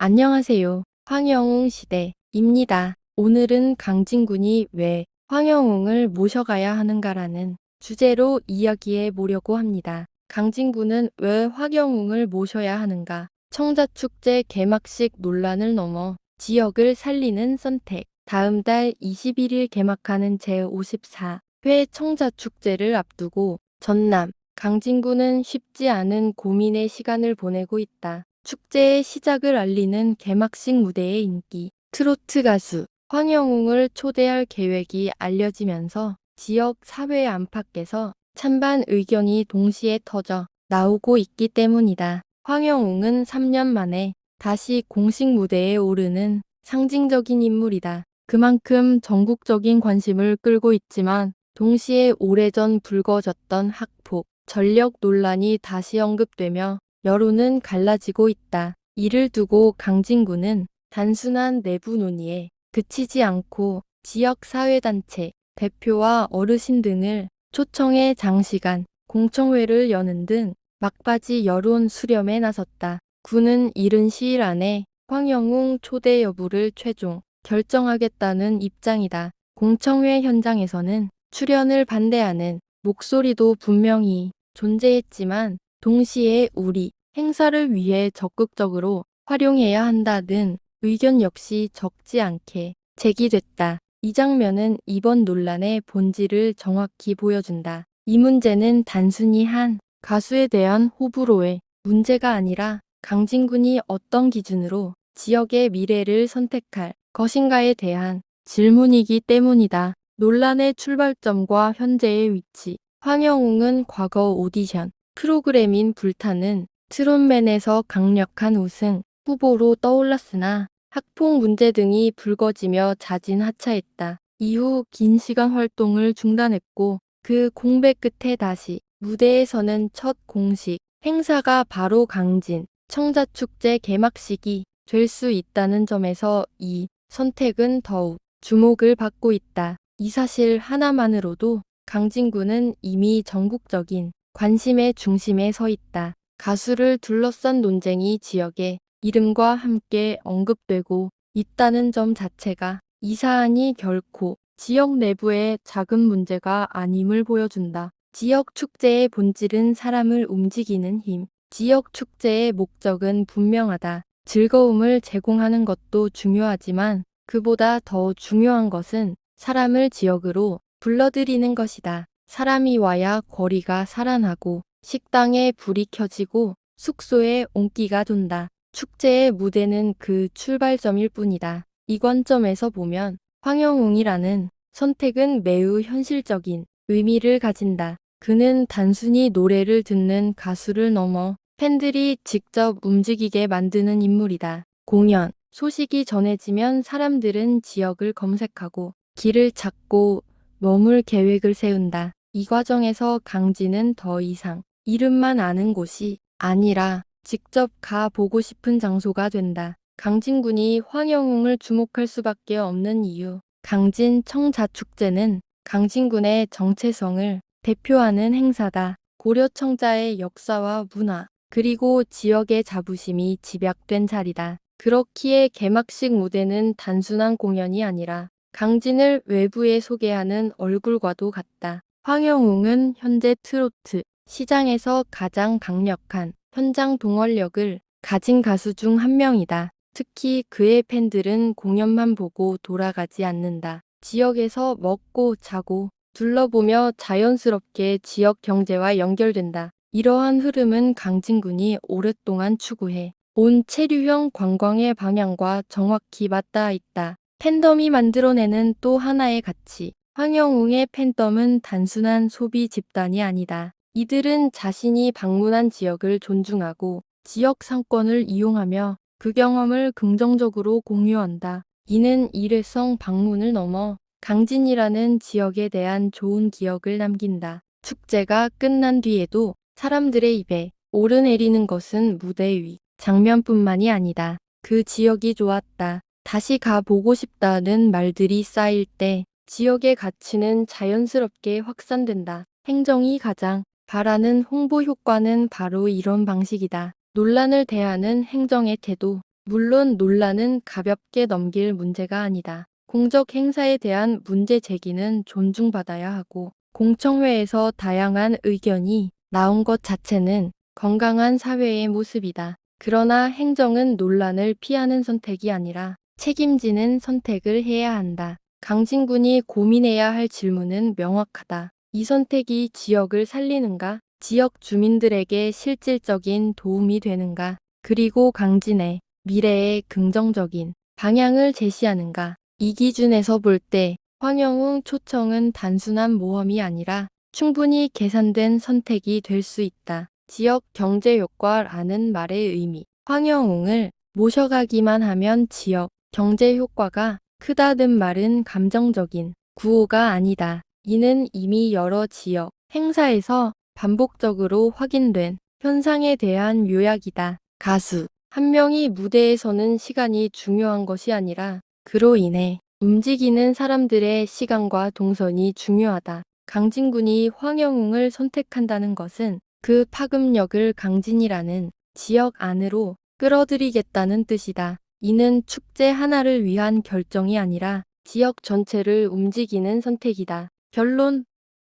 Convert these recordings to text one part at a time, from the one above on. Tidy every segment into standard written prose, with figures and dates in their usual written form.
안녕하세요. 황영웅 시대입니다. 오늘은 강진군이 왜 황영웅을 모셔가야 하는가라는 주제로 이야기해 보려고 합니다. 강진군은 왜 황영웅을 모셔야 하는가? 청자축제 개막식 논란을 넘어 지역을 살리는 선택. 다음 달 21일 개막하는 제54회 청자축제를 앞두고 전남, 강진군은 쉽지 않은 고민의 시간을 보내고 있다. 축제의 시작을 알리는 개막식 무대의 인기, 트로트 가수 황영웅을 초대할 계획이 알려지면서 지역 사회 안팎에서 찬반 의견이 동시에 터져 나오고 있기 때문이다. 황영웅은 3년 만에 다시 공식 무대에 오르는 상징적인 인물이다. 그만큼 전국적인 관심을 끌고 있지만 동시에 오래전 불거졌던 학폭, 전력 논란이 다시 언급되며 여론은 갈라지고 있다. 이를 두고 강진구는 단순한 내부 논의에 그치지 않고 지역 사회단체, 대표와 어르신 등을 초청해 장시간 공청회를 여는 등 막바지 여론 수렴에 나섰다. 군은 이른 시일 안에 황영웅 초대 여부를 최종 결정하겠다는 입장이다. 공청회 현장에서는 출연을 반대하는 목소리도 분명히 존재했지만 동시에 우리 행사를 위해 적극적으로 활용해야 한다는 의견 역시 적지 않게 제기됐다. 이 장면은 이번 논란의 본질을 정확히 보여준다. 이 문제는 단순히 한 가수에 대한 호불호의 문제가 아니라 강진군이 어떤 기준으로 지역의 미래를 선택할 것인가에 대한 질문이기 때문이다. 논란의 출발점과 현재의 위치. 황영웅은 과거 오디션 프로그램인 불타는 트롯맨에서 강력한 우승 후보로 떠올랐으나 학폭 문제 등이 불거지며 자진하차했다. 이후 긴 시간 활동을 중단했고 그 공백 끝에 다시 무대에 서는 첫 공식 행사가 바로 강진 청자축제 개막식이 될 수 있다는 점에서 이 선택은 더욱 주목을 받고 있다. 이 사실 하나만으로도 강진구는 이미 전국적인 관심의 중심에 서 있다. 가수를 둘러싼 논쟁이 지역의 이름과 함께 언급되고 있다는 점 자체가 이 사안이 결코 지역 내부의 작은 문제가 아님을 보여준다. 지역 축제의 본질은 사람을 움직이는 힘. 지역 축제의 목적은 분명하다. 즐거움을 제공하는 것도 중요하지만 그보다 더 중요한 것은 사람을 지역으로 불러들이는 것이다. 사람이 와야 거리가 살아나고 식당에 불이 켜지고 숙소에 온기가 돈다. 축제의 무대는 그 출발점일 뿐이다. 이 관점에서 보면 황영웅이라는 선택은 매우 현실적인 의미를 가진다. 그는 단순히 노래를 듣는 가수를 넘어 팬들이 직접 움직이게 만드는 인물이다. 공연, 소식이 전해지면 사람들은 지역을 검색하고 길을 찾고 머물 계획을 세운다. 이 과정에서 강진은 더 이상 이름만 아는 곳이 아니라 직접 가보고 싶은 장소가 된다. 강진군이 황영웅을 주목할 수밖에 없는 이유. 강진 청자축제는 강진군의 정체성을 대표하는 행사다. 고려 청자의 역사와 문화, 그리고 지역의 자부심이 집약된 자리다. 그렇기에 개막식 무대는 단순한 공연이 아니라 강진을 외부에 소개하는 얼굴과도 같다. 황영웅은 현재 트로트 시장에서 가장 강력한 현장 동원력을 가진 가수 중 한 명이다. 특히 그의 팬들은 공연만 보고 돌아가지 않는다. 지역에서 먹고 자고 둘러보며 자연스럽게 지역 경제와 연결된다. 이러한 흐름은 강진군이 오랫동안 추구해 온 체류형 관광의 방향과 정확히 맞닿아 있다. 팬덤이 만들어내는 또 하나의 가치. 황영웅의 팬덤은 단순한 소비 집단이 아니다. 이들은 자신이 방문한 지역을 존중하고 지역 상권을 이용하며 그 경험을 긍정적으로 공유한다. 이는 일회성 방문을 넘어 강진이라는 지역에 대한 좋은 기억을 남긴다. 축제가 끝난 뒤에도 사람들의 입에 오르내리는 것은 무대 위 장면뿐만이 아니다. 그 지역이 좋았다. 다시 가보고 싶다는 말들이 쌓일 때 지역의 가치는 자연스럽게 확산된다. 행정이 가장 바라는 홍보 효과는 바로 이런 방식이다. 논란을 대하는 행정의 태도. 물론 논란은 가볍게 넘길 문제가 아니다. 공적 행사에 대한 문제 제기는 존중받아야 하고 공청회에서 다양한 의견이 나온 것 자체는 건강한 사회의 모습이다. 그러나 행정은 논란을 피하는 선택이 아니라 책임지는 선택을 해야 한다. 강진군이 고민해야 할 질문은 명확하다. 이 선택이 지역을 살리는가? 지역 주민들에게 실질적인 도움이 되는가? 그리고 강진의 미래에 긍정적인 방향을 제시하는가? 이 기준에서 볼 때 황영웅 초청은 단순한 모험이 아니라 충분히 계산된 선택이 될 수 있다. 지역 경제 효과라는 말의 의미. 황영웅을 모셔가기만 하면 지역 경제 효과가 크다는 말은 감정적인 구호가 아니다. 이는 이미 여러 지역 행사에서 반복적으로 확인된 현상에 대한 요약이다. 가수 한 명이 무대에 서는 시간이 중요한 것이 아니라 그로 인해 움직이는 사람들의 시간과 동선이 중요하다. 강진군이 황영웅을 선택한다는 것은 그 파급력을 강진이라는 지역 안으로 끌어들이겠다는 뜻이다. 이는 축제 하나를 위한 결정이 아니라 지역 전체를 움직이는 선택이다. 결론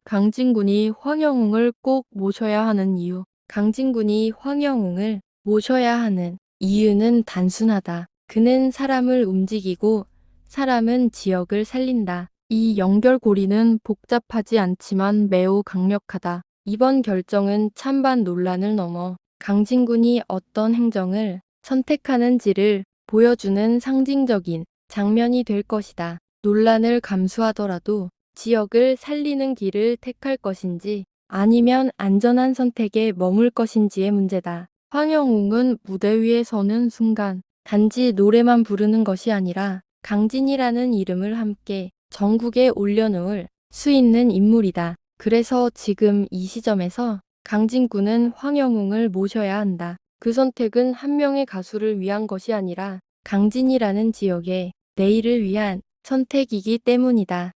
강진군이 황영웅을 꼭 모셔야 하는 이유 강진군이 황영웅을 모셔야 하는 이유는 단순하다. 그는 사람을 움직이고 사람은 지역을 살린다. 이 연결고리는 복잡하지 않지만 매우 강력하다. 이번 결정은 찬반 논란을 넘어 강진군이 어떤 행정을 선택하는지를 보여주는 상징적인 장면이 될 것이다. 논란을 감수하더라도 지역을 살리는 길을 택할 것인지 아니면 안전한 선택에 머물 것인지의 문제다. 황영웅은 무대 위에 서는 순간 단지 노래만 부르는 것이 아니라 강진이라는 이름을 함께 전국에 올려놓을 수 있는 인물이다. 그래서 지금 이 시점에서 강진군은 황영웅을 모셔야 한다. 그 선택은 한 명의 가수를 위한 것이 아니라 강진이라는 지역의 내일을 위한 선택이기 때문이다.